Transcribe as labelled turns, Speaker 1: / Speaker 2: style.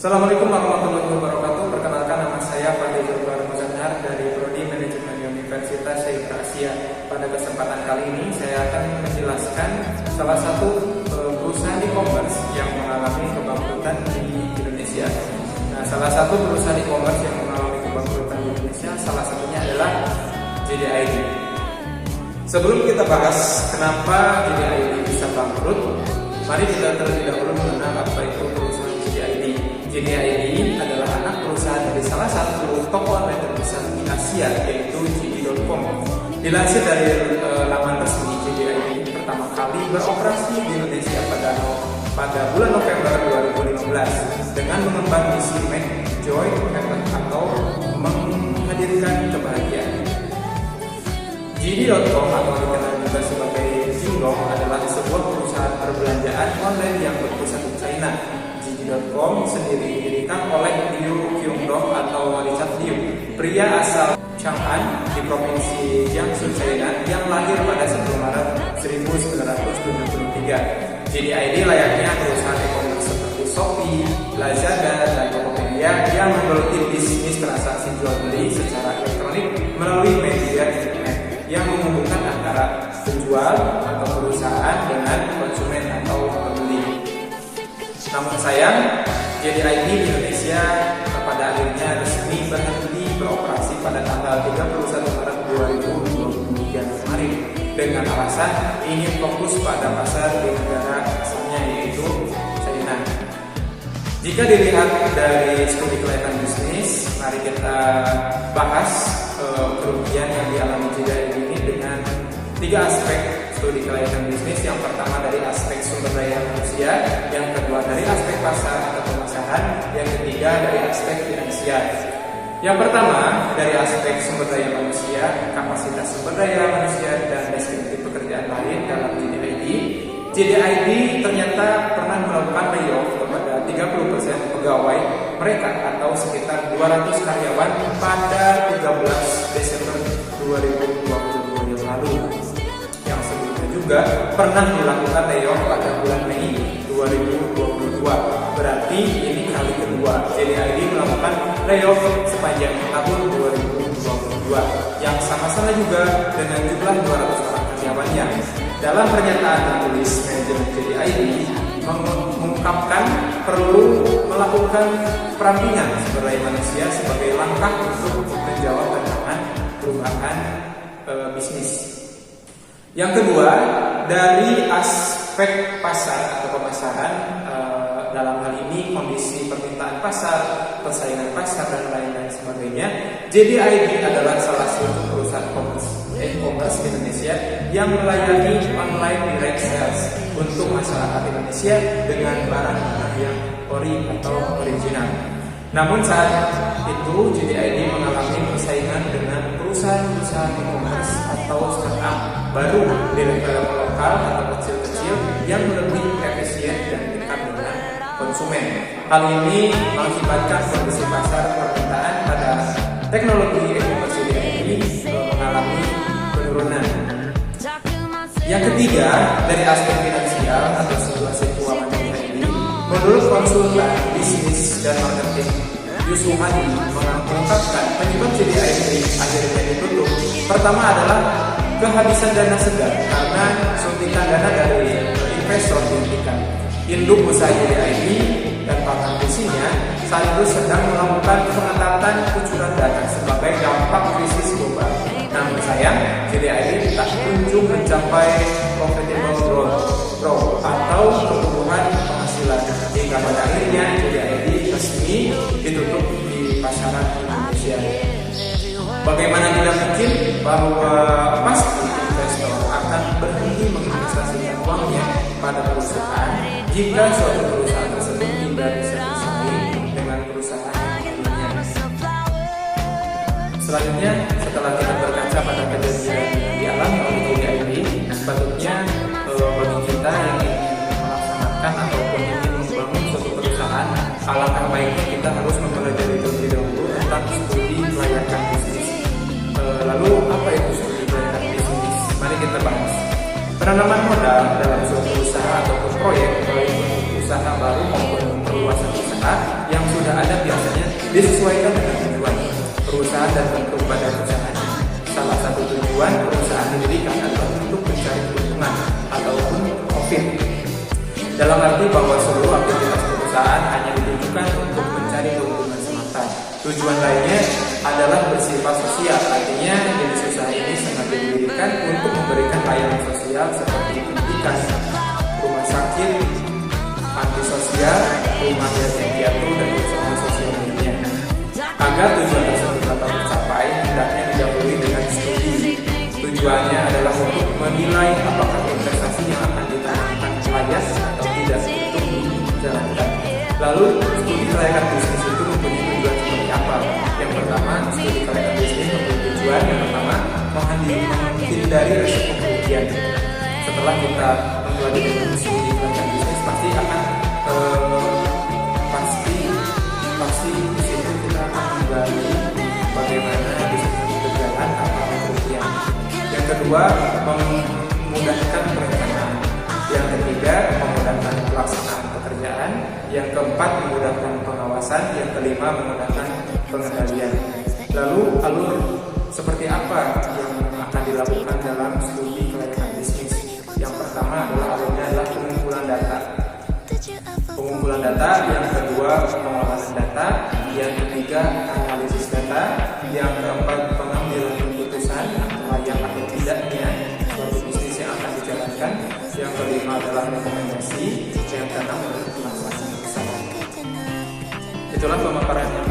Speaker 1: Assalamualaikum warahmatullahi wabarakatuh. Perkenalkan, nama saya Fadil Zulfar Muzannar dari Prodi Manajemen Universitas Syekh Asia. Pada kesempatan kali ini saya akan menjelaskan salah satu perusahaan e-commerce yang mengalami kebangkrutan di Indonesia. Nah, salah satu perusahaan e-commerce yang mengalami kebangkrutan di Indonesia salah satunya adalah JDID. Sebelum kita bahas kenapa JDID bisa bangkrut, mari kita terlebih dahulu mengenal apa itu perusahaan JDID. JDID adalah anak perusahaan dari salah satu toko online terbesar di Asia, yaitu JD.com. Dilansir dari laman resmi, JDID pertama kali beroperasi di Indonesia pada bulan November 2015 dengan mengemban misi Make Joy Happen atau menghadirkan kebahagiaan. JD.com atau dikenal juga sebagai Jingdong adalah sebuah perusahaan perbelanjaan online yang berpusat di China. JD.com sendiri didirikan oleh Liu Qiongdong atau Richard Liu, pria asal Chang'an di provinsi Jiangsu, China, yang lahir pada 1 Maret 1973. JDID layaknya perusahaan e-commerce seperti Shopee, Lazada, dan Tokopedia yang menggeluti bisnis transaksi jual beli secara elektronik melalui media internet yang menghubungkan antara penjual atau perusahaan dengan konsumen atau pembeli. Namun sayang, JDID di Indonesia pada akhirnya resmi berhenti beroperasi pada tanggal 31 Maret 2023 kemarin dengan alasan ingin fokus pada pasar di negara asalnya, yaitu China. Jika dilihat dari studi kelihatan bisnis, mari kita bahas kerugian yang dialami JDID ini dengan 3 aspek studi kelihatan bisnis. Yang pertama dari aspek sumber daya manusia, yang kedua dari aspek pasar atau pemasaran, yang ketiga dari aspek finansial. Yang pertama dari aspek sumber daya manusia, kapasitas sumber daya manusia dan deskripsi pekerjaan lain dalam JDID. JDID ternyata pernah melakukan layoff kepada 30% pegawai mereka atau sekitar 200 karyawan pada 13 Desember 2022 yang lalu. Yang sebelumnya juga pernah dilakukan layoff pada bulan Mei 2022. Berarti ini kali kedua JDID melakukan layoff sepanjang tahun 2022 yang sama-sama juga dengan jumlah 200 orang karyawannya. Dalam pernyataan tertulis, manajemen JDID mengungkapkan perlu melakukan perampingan sumber daya manusia sebagai langkah untuk menjawab tantangan perubahan bisnis. Yang kedua, dari aspek pasar atau pemasaran, dalam hal ini kondisi permintaan pasar, persaingan pasar, dan lain-lain sebagainya. JDID adalah salah satu perusahaan e-commerce di Indonesia yang melayani online direct sales untuk masyarakat Indonesia dengan barang yang ori atau original. Namun saat itu JDID mengalami persaingan dengan perusahaan-perusahaan e-commerce atau startup baru di level lokal atau kecil-kecil yang lebih efisien dan dekat dengan konsumen. Hal ini mengakibatkan kondisi pasar permintaan pada teknologi e-commerce JDID mengalami penurunan. Yang ketiga, dari aspek finansial atau situasi keuangan JDID, menurut konsultan bisnis dan marketing Yusuf Hadi mengungkapkan penyebab JDID akhirnya ditutup. Pertama adalah kehabisan dana segar karena suntikan dana dari investor dihentikan. Induk usaha JDID dan partner bisnisnya saat itu sedang melakukan pengetatan kucuran dana sebagai dampak krisis global. Namun sayang, JDID tak kunjung mencapai profitable growth atau pertumbuhan penghasilan, hingga pada akhirnya JDID resmi ditutup di pasaran Indonesia. Bagaimana tidak mungkin bahwa pasti investor akan berhenti menginvestasikan uangnya pada perusahaan jika suatu perusahaan tersebut tidak bisa bersaing dengan perusahaan lainnya. Selanjutnya, setelah kita berkaca pada kejadian yang dialami oleh JDID, sepatutnya bagi kita yang ingin melaksanakan ataupun ingin membangun suatu perusahaan, alangkah baiknya kita harus mempelajari terlebih dahulu tentang studi kelayakan bisnis. Lalu apa itu studi kelayakan bisnis? Mari kita bahas. Penanaman modal dalam suatu usaha ataupun proyek usaha baru maupun perluasan usaha yang disesuaikan dengan tujuan perusahaan dan bentuk badan usaha. Salah satu tujuan perusahaan didirikan adalah untuk mencari keuntungan ataupun profit. Dalam arti bahwa seluruh aktivitas perusahaan hanya ditujukan untuk mencari keuntungan semata. Tujuan lainnya adalah bersifat sosial, artinya jenis usaha ini sengaja didirikan untuk memberikan layanan sosial seperti pendidikan, rumah sakit, panti sosial, rumah yatim piatu, dan usaha sosial lainnya. Agar tujuan tersebut dapat tercapai, hendaknya didahului dengan studi. Tujuannya adalah untuk menilai apakah investasi yang akan ditanamkan layak atau tidak untuk dijalankan. Lalu, studi kelayakan bisnis itu mempunyai tujuan seperti apa? Yang pertama, studi kelayakan bisnis mempunyai tujuan yang pertama menghindari risiko kerugian. Setelah kita mempelajari studi kelayakan bisnis, pasti akan pasti di situ kita akan menggali bagaimana bisnis itu berjalan tanpa kerugian. Yang kedua, memudahkan perencanaan. Yang ketiga, memudahkan pelaksanaan pekerjaan. Yang keempat, memudahkan pengawasan. Yang kelima, memudahkan pengendalian. Lalu alur seperti apa yang akan dilakukan dalam studi kelayakan bisnis? Yang pertama adalah alurnya adalah pengumpulan data. Yang kedua, pengolahan data. Yang ketiga, analisis data. Yang keempat, pengambilan keputusan layak atau tidaknya suatu bisnis yang akan dijalankan. Yang kelima adalah rekomendasi. Yang keenam adalah pelaksanaan usaha. Itulah pemaparan yang